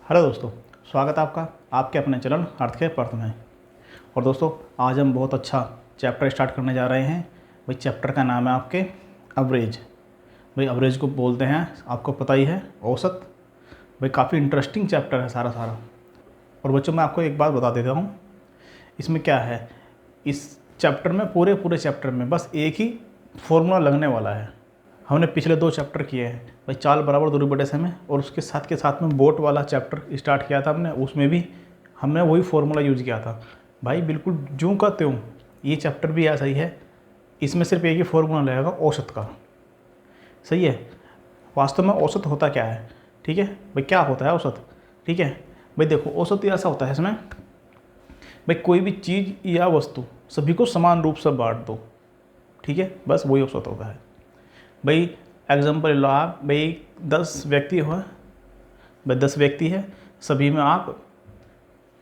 Hello दोस्तों, स्वागत है आपका आपके अपने चैनल अर्थ के पर्थ में। और दोस्तों, आज हम बहुत अच्छा चैप्टर स्टार्ट करने जा रहे हैं। भाई चैप्टर का नाम है आपके एवरेज। भाई एवरेज को बोलते हैं, आपको पता ही है, औसत। भाई काफ़ी इंटरेस्टिंग चैप्टर है सारा। और बच्चों, मैं आपको एक बात बता देता हूँ, इसमें क्या है, इस चैप्टर में पूरे चैप्टर में बस एक ही फॉर्मूला लगने वाला है। हमने पिछले 2 चैप्टर किए हैं भाई, चाल बराबर दूरी बटे समय, और उसके साथ के साथ में बोट वाला चैप्टर स्टार्ट किया था हमने, उसमें भी हमने वही फॉर्मूला यूज किया था। भाई बिल्कुल ज्यों का त्यों ये चैप्टर भी ऐसा ही है। इसमें सिर्फ एक ही फॉर्मूला लगेगा, औसत का। सही है। वास्तव में औसत होता क्या है, ठीक है भाई, क्या होता है औसत, ठीक है भाई। देखो, औसत ऐसा होता है इसमें भाई, कोई भी चीज़ या वस्तु सभी को समान रूप से बांट दो, ठीक है, बस वही औसत होता है। भाई एग्जाम्पल लो आप, भाई 10 व्यक्ति हो, भाई 10 व्यक्ति है, सभी में आप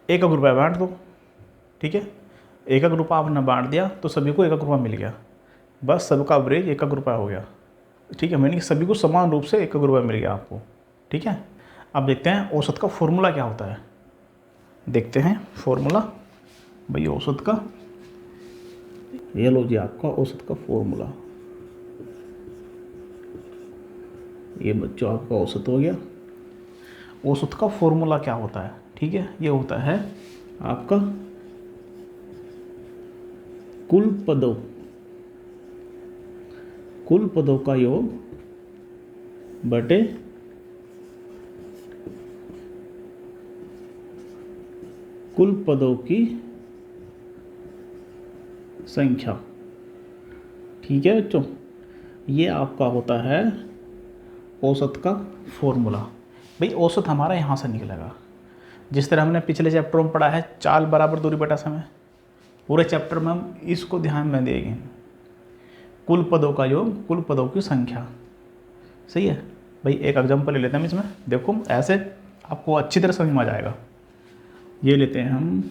1 रुपया बांट दो, ठीक है। 1 रुपया आपने बांट दिया तो सभी को 1 रुपया मिल गया, बस सबका एवरेज 1 रुपया हो गया, ठीक है। मैंने कि सभी को समान रूप से 1 रुपया मिल गया आपको, ठीक है। अब देखते हैं औसत का फॉर्मूला क्या होता है। देखते हैं फॉर्मूला भाई औसत का। ये लो जी आपका औसत का फॉर्मूला। ये बच्चों आपका औसत हो गया। औसत का फॉर्मूला क्या होता है, ठीक है, ये होता है आपका कुल पदों का योग बटे कुल पदों की संख्या, ठीक है बच्चों। ये आपका होता है औसत का फॉर्मूला। भाई औसत हमारा यहाँ से निकलेगा, जिस तरह हमने पिछले चैप्टर में पढ़ा है, चाल बराबर दूरी बटा समय। पूरे चैप्टर में हम इसको ध्यान में देंगे, कुल पदों का योग, कुल पदों की संख्या। सही है भाई। एक एग्जांपल ले लेते हैं हम इसमें, देखो ऐसे आपको अच्छी तरह समझ में आ जाएगा। ये लेते हैं हम,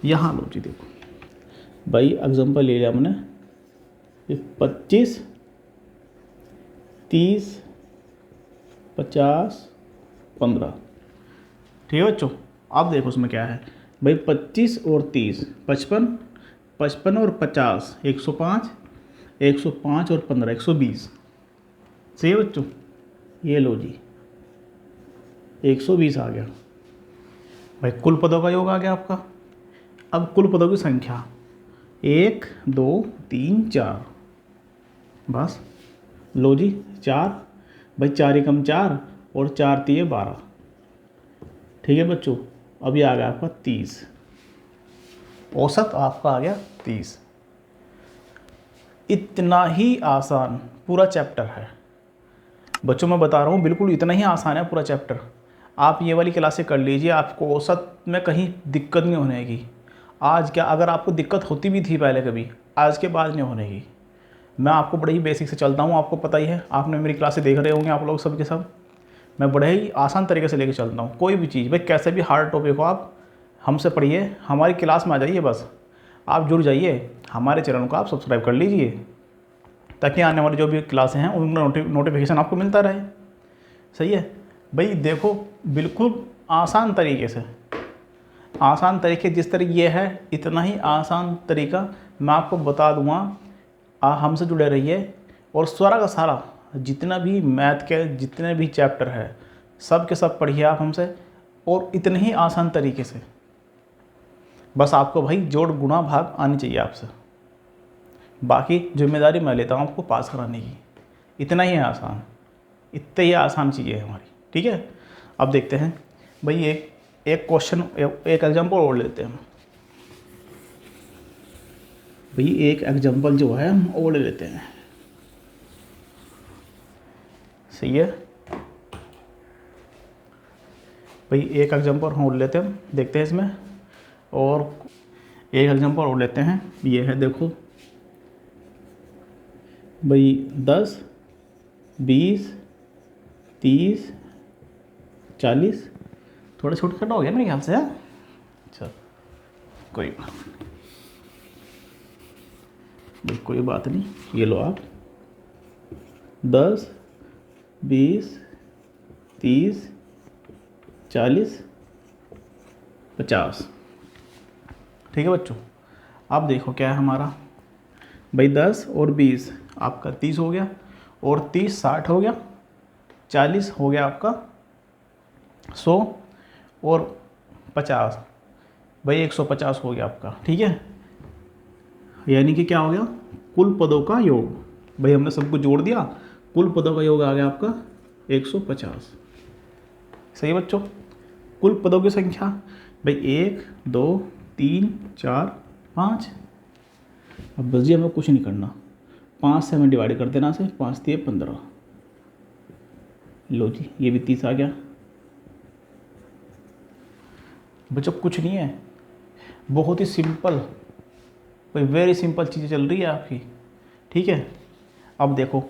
यहाँ लो जी, देखो भाई एग्जांपल ले लिया हमने, 25, 30, 50, 15, ठीक है बच्चों। आप देखो उसमें क्या है भाई, 25 और 30 55, 55 और 50 105, 105 और 15 120। सही है बच्चों। ये लो जी 120 आ गया भाई, कुल पदों का योग आ गया आपका। अब कुल पदों की संख्या 1 2 3 4, बस लो जी 4 भाई, 4 एकम 4 और 4 तिये 12, ठीक है बच्चों। अभी आ गया आपका 30, औसत आपका आ गया 30। इतना ही आसान पूरा चैप्टर है बच्चों, मैं बता रहा हूँ, बिल्कुल इतना ही आसान है पूरा चैप्टर। आप ये वाली क्लासें कर लीजिए, आपको औसत में कहीं दिक्कत नहीं होने की। आज क्या, अगर आपको दिक्कत होती भी थी पहले कभी, आज के बाद नहीं होने की। मैं आपको बड़े ही बेसिक से चलता हूँ, आपको पता ही है, आपने मेरी क्लासें देख रहे होंगे आप लोग सब के सब। मैं बड़े ही आसान तरीके से लेके चलता हूँ। कोई भी चीज़ भाई, कैसे भी हार्ड टॉपिक हो, आप हमसे पढ़िए, हमारी क्लास में आ जाइए, बस आप जुड़ जाइए, हमारे चैनल को आप सब्सक्राइब कर लीजिए, ताकि आने वाली जो भी क्लासें हैं उनका नोटिफिकेशन आपको मिलता रहे। सही है भाई। देखो बिल्कुल आसान तरीके से, आसान तरीके जिस तरह ये है, इतना ही आसान तरीका मैं आपको बता दूंगा। हमसे जुड़े रहिए, और सारा का सारा जितना भी मैथ के जितने भी चैप्टर है, सब के सब पढ़िए आप हमसे, और इतने ही आसान तरीके से। बस आपको भाई जोड़ गुणा भाग आनी चाहिए आपसे, बाकी जिम्मेदारी मैं लेता हूँ आपको पास कराने की। इतना ही है आसान, इतनी ही आसान चीज़ें है हमारी, ठीक है। अब देखते हैं भाई, एक क्वेश्चन, एक एग्जांपल और लेते हैं हम भाई। एक एग्जांपल जो है हम और ले लेते हैं। सही है भाई, एक एग्जांपल हम और लेते हैं, देखते हैं इसमें। और एक एग्जांपल और लेते हैं, ये है देखो भाई, 10, 20, 30, 40, थोड़ा छोटा छोटा हो गया मेरे ख्याल से, है। अच्छा कोई भाई, कोई बात नहीं, ये लो आप 10, 20, 30, 40, 50। ठीक है बच्चों, अब देखो क्या है हमारा भाई 10 और 20 आपका 30 हो गया, और 30 60 हो गया, 40 हो गया आपका 100, और 50 भाई 150 हो गया आपका। ठीक है, यानी कि क्या हो गया, कुल पदों का योग। भाई हमने सबको जोड़ दिया, कुल पदों का योग आ गया आपका 150। सही है बच्चों, कुल पदों की संख्या भाई 1 2 3 4 5। अब बस जी हमें कुछ नहीं करना, 5 से हमें डिवाइड कर देना से, 5 दिए 15। लो जी ये भी 30 आ गया। बच्चों कुछ नहीं है, बहुत ही सिंपल, कोई वेरी सिंपल चीज़ें चल रही है आपकी। ठीक है, अब देखो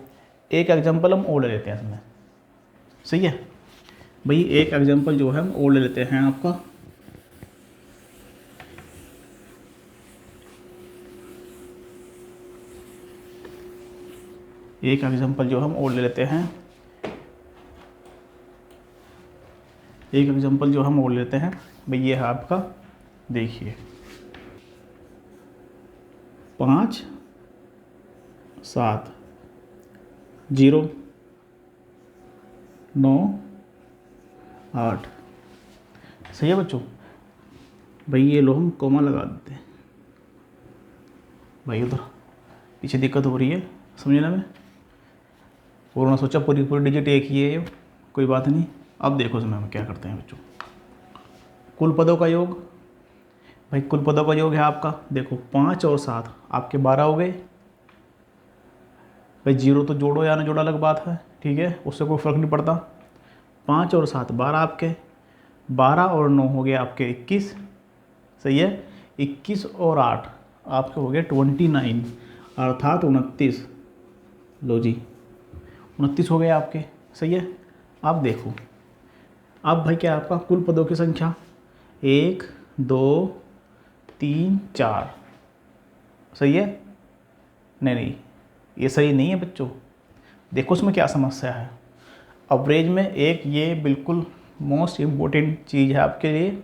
एक एग्जांपल हम और ले लेते हैं इसमें। सही है भाई, एक एग्जांपल जो है हम और ले लेते हैं आपका। एक एग्जांपल जो हम और ले लेते हैं, एक एग्जांपल जो हम और लेते हैं भाई, ये है आपका, देखिए 5 7 0 9 8। सही है बच्चों, भाई ये लो हम कॉमा लगा देते हैं। भाई उधर पीछे दिक्कत हो रही है समझने में, और उन्होंने सोचा पूरी पूरी डिजिट एक ही है ये, कोई बात नहीं। अब देखो इसमें हम क्या करते हैं बच्चों, कुल पदों का योग। भाई कुल पदों का योग है आपका, देखो 5 और 7 आपके 12 हो गए। भाई 0 तो जोड़ो या ना जोड़ो अलग बात है, ठीक है, उससे कोई फ़र्क नहीं पड़ता। 5 और 7 12 आपके, 12 और 9 हो गए आपके 21। सही है, 21 और 8 आपके हो गए 29, अर्थात 29। लो जी 29 हो गए आपके। सही है, अब देखो, अब भाई क्या है आपका कुल पदों की संख्या 1 2 3 4। सही है, नहीं ये सही नहीं है बच्चों। देखो उसमें क्या समस्या है, अवरेज में एक ये बिल्कुल मोस्ट इम्पोर्टेंट चीज़ है आपके लिए।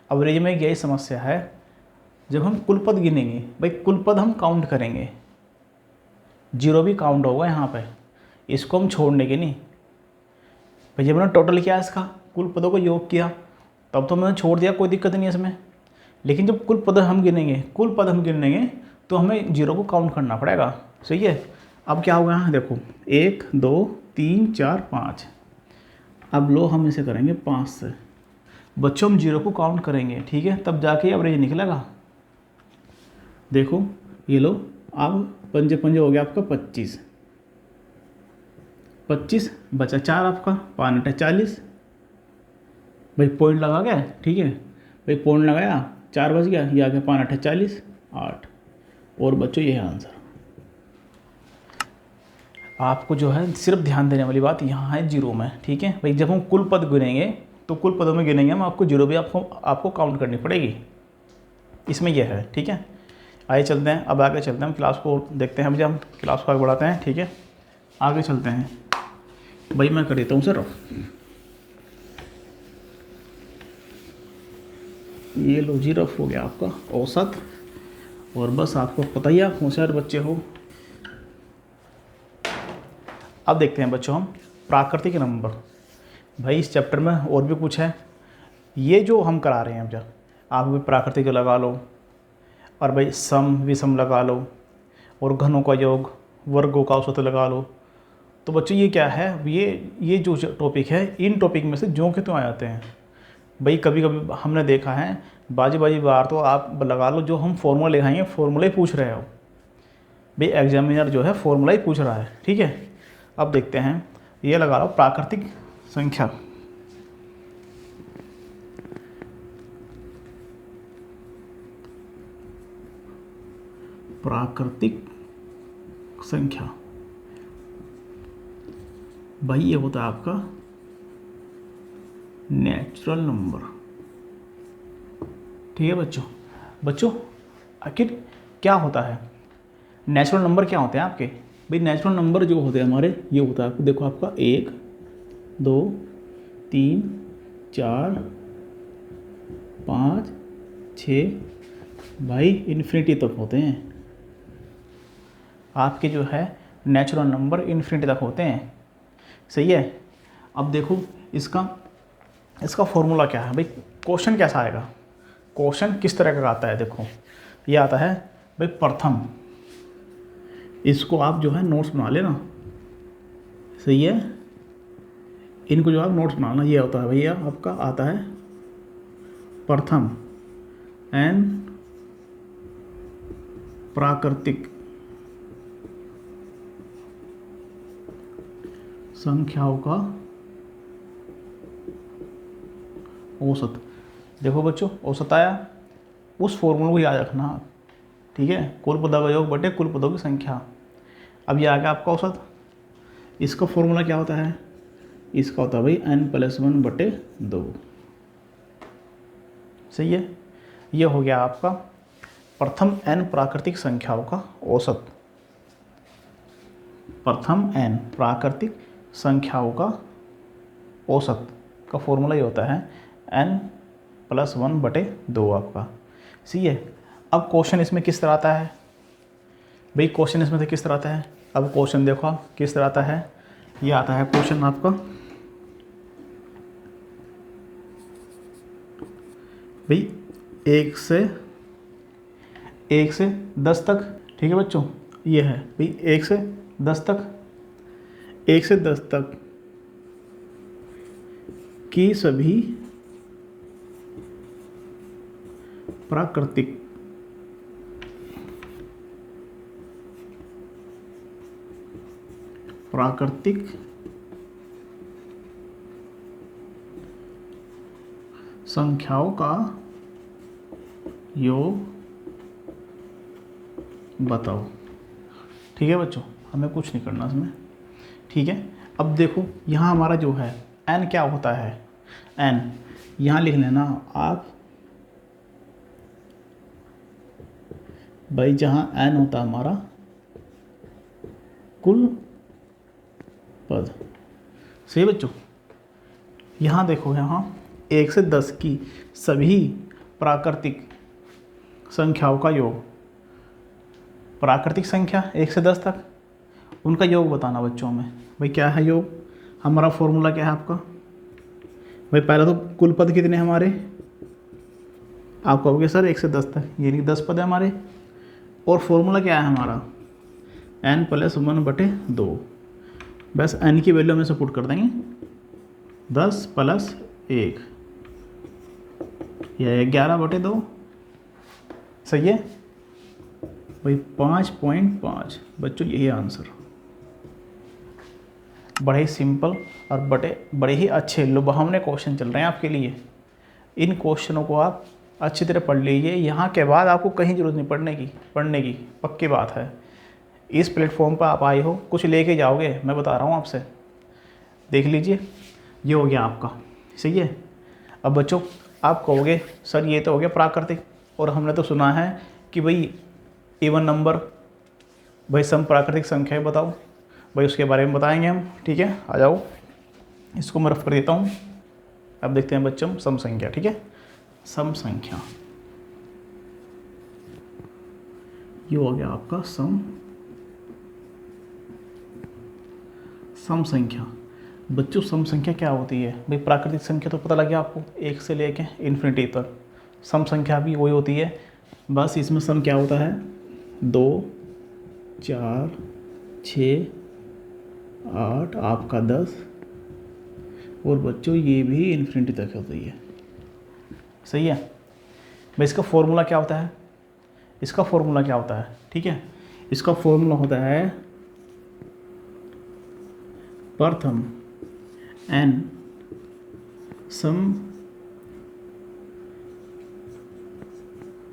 अवरेज में यही समस्या है, जब हम कुल पद गिनेंगे भाई, कुल पद हम काउंट करेंगे, 0 भी काउंट होगा यहाँ पे, इसको हम छोड़ने के नहीं। भाई जब मैंने टोटल किया इसका, कुल पदों को योग किया, तब तो मैंने छोड़ दिया, कोई दिक्कत नहीं है इसमें। लेकिन जब कुल पद हम गिनेंगे, कुल पद हम गिनेंगे तो हमें 0 को काउंट करना पड़ेगा। सही है, अब क्या होगा यहाँ देखो 1 2 3 4 5। अब लो हम इसे करेंगे 5 से, बच्चों हम 0 को काउंट करेंगे, ठीक है, तब जाके एवरेज निकलेगा। देखो ये लो, अब पंजे पंजे हो गया आपका 25, 25 बचा 4 आपका, 5 8 40। भाई पॉइंट लगा गया, ठीक है, भाई पॉइंट लगाया, 4 बच गया, ये आ गया 5 8 40 8। और बच्चों ये है आंसर। आपको जो है सिर्फ ध्यान देने वाली बात यहाँ है 0 में। ठीक है भाई, जब हम कुल पद गिनेंगे तो कुल पदों में गिनेंगे हम, आपको 0 भी आपको काउंट करनी पड़ेगी, इसमें यह है। ठीक है, आइए चलते हैं, अब आगे चलते हैं, हम क्लास को देखते हैं, अभी हम क्लास को आगे बढ़ाते हैं। ठीक है, आगे चलते हैं। भाई मैं कर देता हूँ सर, ये लो जी रफ हो गया आपका औसत, और बस आपको पता ही, आप होशियार बच्चे हो। अब देखते हैं बच्चों हम प्राकृतिक नंबर। भाई इस चैप्टर में और भी कुछ है, ये जो हम करा रहे हैं अब, जब आप भी प्राकृतिक लगा लो, और भाई सम विषम लगा लो, और घनों का योग, वर्गों का औसत लगा लो। तो बच्चों ये क्या है, ये जो टॉपिक है, इन टॉपिक में से जो के तो आ जाते हैं। भाई कभी कभी हमने देखा है, बाजी बार तो आप लगा लो, जो हम फॉर्मूला लिखाएंगे फॉर्मूला ही पूछ रहे हो। भाई एग्जामिनर जो है फॉर्मूला ही पूछ रहा है। ठीक है, अब देखते हैं, ये लगा लो प्राकृतिक संख्या। प्राकृतिक संख्या भाई ये होता है आपका नेचुरल नंबर। ठीक है बच्चों आखिर क्या होता है, नेचुरल नंबर क्या होते हैं आपके? भाई नेचुरल नंबर जो होते हैं हमारे, ये होता है आपको, देखो आपका 1 2 3 4 5 6 भाई इन्फिनिटी तक होते हैं आपके जो है नेचुरल नंबर, इन्फिनिटी तक होते हैं। सही है। अब देखो इसका फॉर्मूला क्या है भाई, क्वेश्चन कैसा आएगा, क्वेश्चन किस तरह का आता है। देखो ये आता है भाई प्रथम, इसको आप जो है नोट्स बना लेना। सही है, इनको जो आप नोट्स बनाना, ये होता है भैया आपका आता है प्रथम एन प्राकृतिक संख्याओं का औसत। देखो बच्चों, औसत आया, उस फॉर्मूले को याद रखना। ठीक है, कुल पदों का योग बटे कुल पदों की संख्या। अब ये आ गया आपका औसत। इसका फॉर्मूला क्या होता है, इसका होता है भाई n+1 बटे 2। सही है, ये हो गया आपका प्रथम n प्राकृतिक संख्याओं का औसत। प्रथम n प्राकृतिक संख्याओं का औसत का फॉर्मूला ये होता है n+1 बटे 2 आपका। सही है। अब क्वेश्चन इसमें किस तरह आता है भाई, क्वेश्चन इसमें से किस तरह आता है। अब क्वेश्चन देखो आप किस तरह आता है, ये आता है क्वेश्चन आपका भाई 1 से 10 तक। ठीक है बच्चों, ये है भाई 1 से 10 तक, 1 से 10 तक की सभी प्राकृतिक संख्याओं का योग बताओ। ठीक है बच्चों, हमें कुछ नहीं करना इसमें। ठीक है, अब देखो यहाँ हमारा जो है n क्या होता है, n यहाँ लिख लेना आप भाई, जहाँ n होता है हमारा कुल पद। सही बच्चों, यहाँ देखो, यहाँ 1 से 10 की सभी प्राकृतिक संख्याओं का योग, प्राकृतिक संख्या 1 से 10 तक, उनका योग बताना बच्चों में। भाई क्या है योग, हमारा फॉर्मूला क्या है आपका भाई, पहले तो कुल पद कितने हैं हमारे, आप कहोगे सर 1 से 10 तक, यानी 10 पद है हमारे। और फॉर्मूला क्या है हमारा n+1 बटे 2। बस n की वैल्यू में से पुट कर देंगे 10 + 1, यह 11 बटे 2। सही है भाई, 5.5 बच्चों, यही आंसर। बड़े ही सिंपल और बड़े ही अच्छे लुभावने क्वेश्चन चल रहे हैं आपके लिए। इन क्वेश्चनों को आप अच्छी तरह पढ़ लीजिए, यहाँ के बाद आपको कहीं ज़रूरत नहीं पढ़ने की पक्की बात है। इस प्लेटफॉर्म पर आप आए हो, कुछ लेके जाओगे, मैं बता रहा हूँ आपसे। देख लीजिए, ये हो गया आपका। सही है। अब बच्चों आप कहोगे सर ये तो हो गया प्राकृतिक, और हमने तो सुना है कि भाई इवन नंबर, भाई सम प्राकृतिक संख्याएं बताओ। भाई उसके बारे में बताएंगे हम। ठीक है, आ जाओ, इसको मैं रफ कर देता हूँ। अब देखते हैं बच्चों सम संख्या। ठीक है, सम संख्या, ये हो गया आपका सम संख्या। बच्चों सम संख्या क्या होती है भाई, प्राकृतिक संख्या तो पता लग गया आपको, 1 से लेके इन्फिनिटी तक। सम संख्या भी वही होती है, बस इसमें सम क्या होता है 2 4 6 8 आपका 10, और बच्चों ये भी इन्फिनिटी तक होती है। सही है भाई। इसका फॉर्मूला क्या होता है, इसका फॉर्मूला क्या होता है, ठीक है, इसका फॉर्मूला होता है प्रथम n सम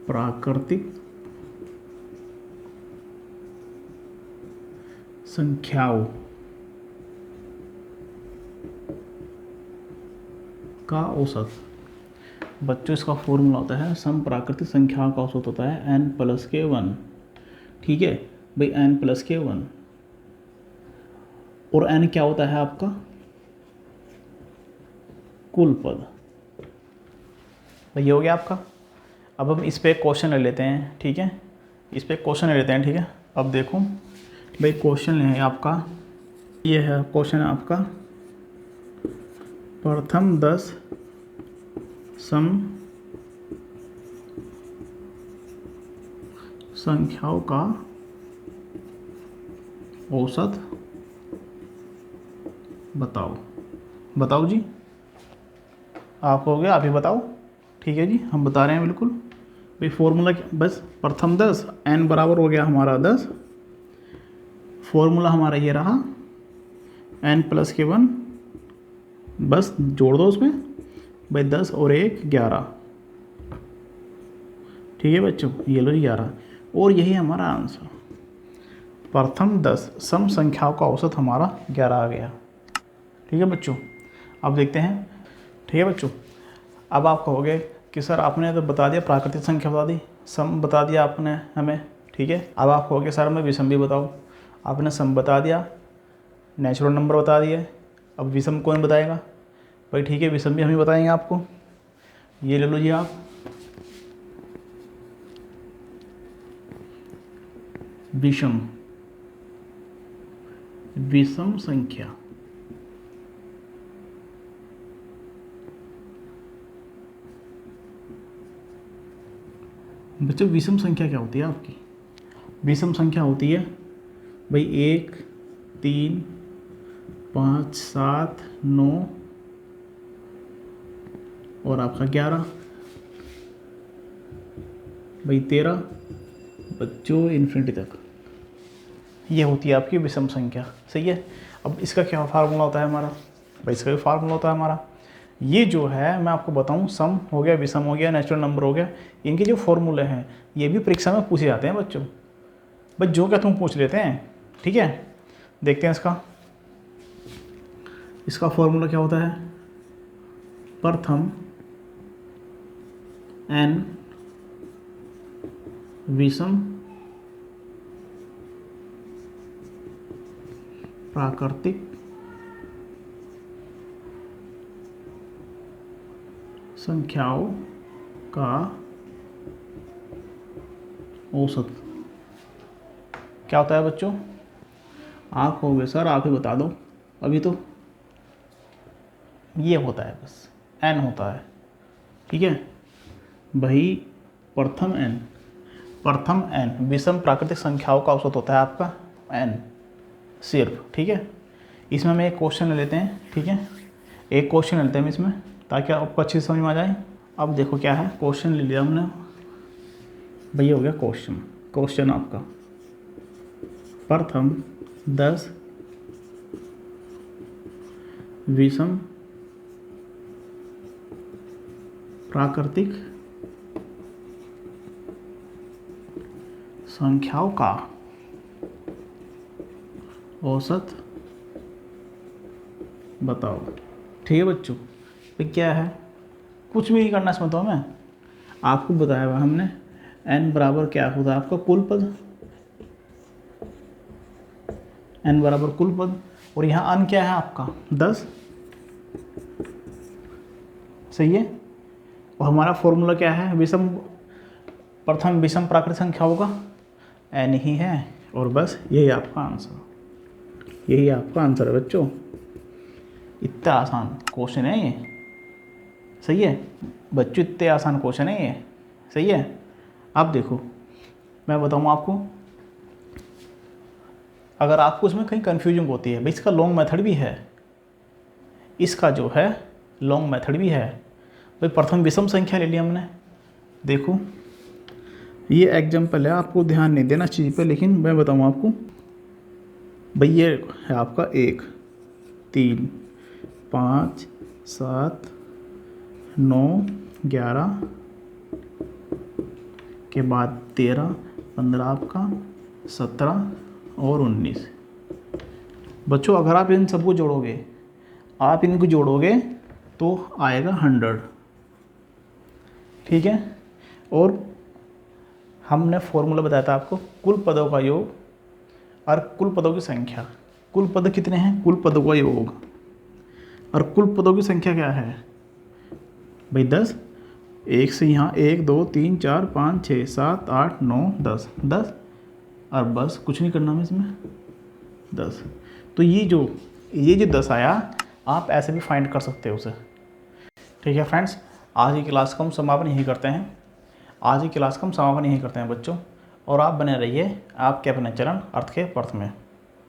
प्राकृतिक संख्याओं का औसत। बच्चों इसका फॉर्मूला होता है सम प्राकृतिक संख्याओं का औसत होता है n+k1। ठीक है भाई, n+k1, और n क्या होता है आपका कुल पद। भाई ये हो गया आपका। अब हम इस पे एक क्वेश्चन ले लेते हैं, ठीक है, इस पे क्वेश्चन ले लेते हैं, ठीक है। अब देखो भाई क्वेश्चन है आपका, ये है क्वेश्चन है आपका, प्रथम 10 सम संख्याओं का औसत बताओ। बताओ जी, आप हो गया, आप ही बताओ। ठीक है जी, हम बता रहे हैं बिल्कुल। भाई फॉर्मूला बस प्रथम 10 n बराबर हो गया हमारा 10, फॉर्मूला हमारा ये रहा n प्लस के 1, बस जोड़ दो उसमें भाई 10 और 1 11। ठीक है बच्चों, ये लो 11, और यही हमारा आंसर। प्रथम 10 सम संख्याओं का औसत हमारा 11 आ गया। ठीक है बच्चों, अब देखते हैं। ठीक है बच्चों, अब आप कहोगे कि सर आपने तो बता दिया, प्राकृतिक संख्या बता दी, सम बता दिया आपने हमें, ठीक है। अब आप कहोगे सर मैं विषम भी बताऊँ। आपने सम बता दिया, नेचुरल नंबर बता दिए, अब विषम कौन बताएगा? भाई ठीक है, विषम भी हम ही बताएंगे आपको। ये ले लो जी आप, विषम, विषम संख्या। बच्चों विषम संख्या क्या होती है आपकी? विषम संख्या होती है भाई 1 3 5 7 9 और आपका 11 भाई 13 बच्चों इन्फिनिटी तक, ये होती है आपकी विषम संख्या। सही है। अब इसका क्या फार्मूला होता है हमारा? भाई इसका भी फार्मूला होता है हमारा, ये जो है मैं आपको बताऊं, सम हो गया, विषम हो गया, नेचुरल नंबर हो गया, इनके जो फॉर्मूले हैं ये भी परीक्षा में पूछे जाते हैं बच्चों। बस जो क्या तुम पूछ लेते हैं, ठीक है। देखते हैं इसका फॉर्मूला क्या होता है? प्रथम n विषम प्राकृतिक संख्याओं का औसत। क्या होता है बच्चों? आप कहोगे सर आप ही बता दो, अभी तो ये होता है, बस n होता है, ठीक है भाई। प्रथम n विषम प्राकृतिक संख्याओं का औसत होता है आपका n सिर्फ, ठीक है। इसमें हम एक क्वेश्चन ले लेते हैं, ठीक है, एक क्वेश्चन ले लेते हैं इसमें, ताकि आपको अच्छी समझ में आ जाए। अब देखो क्या है, क्वेश्चन ले लिया हमने भैया, हो गया क्वेश्चन आपका, प्रथम 10 विषम प्राकृतिक संख्याओं का औसत बताओ। ठीक है बच्चों, तो क्या है, कुछ भी नहीं करना इसमें, तो हमें आपको बताया हुआ हमने n बराबर क्या होता है आपका कुल पद, n बराबर कुल पद, और यहाँ n क्या है आपका 10। सही है। और हमारा फॉर्मूला क्या है, प्रथम विषम प्राकृतिक संख्याओं का n ही है, और बस यही आपका आंसर, यही आपका आंसर है बच्चों। इतना आसान क्वेश्चन है ये। सही है बच्चों, इतने आसान क्वेश्चन है ये। सही है। अब देखो मैं बताऊँ आपको, अगर आपको इसमें कहीं कन्फ्यूजन होती है, भाई इसका लॉन्ग मेथड भी है, इसका जो है लॉन्ग मेथड भी है। भाई प्रथम विषम संख्या ले लिया हमने, देखो ये एग्जाम्पल है, आपको ध्यान नहीं देना चीज़ पे, लेकिन मैं बताऊँ आपको, भाई ये है आपका 1 3 5 7 9 11 के बाद 13 15 आपका 17 और 19। बच्चों अगर आप इन सबको जोड़ोगे, आप इनको जोड़ोगे तो आएगा 100। ठीक है। और हमने फॉर्मूला बताया था आपको, कुल पदों का योग और कुल पदों की संख्या। कुल पद कितने हैं? कुल पदों का योग, और कुल पदों की संख्या क्या है भाई 10, एक से यहाँ 1 2 3 4 5 6 7 8 9 10 10 और बस कुछ नहीं करना है इसमें 10। तो ये जो 10 आया, आप ऐसे भी फाइंड कर सकते हो उसे। ठीक है फ्रेंड्स, आज की क्लास का हम समापन यही करते हैं बच्चों। और आप बने रहिए आपके अपने चैनल अर्थ के प्रश्न में।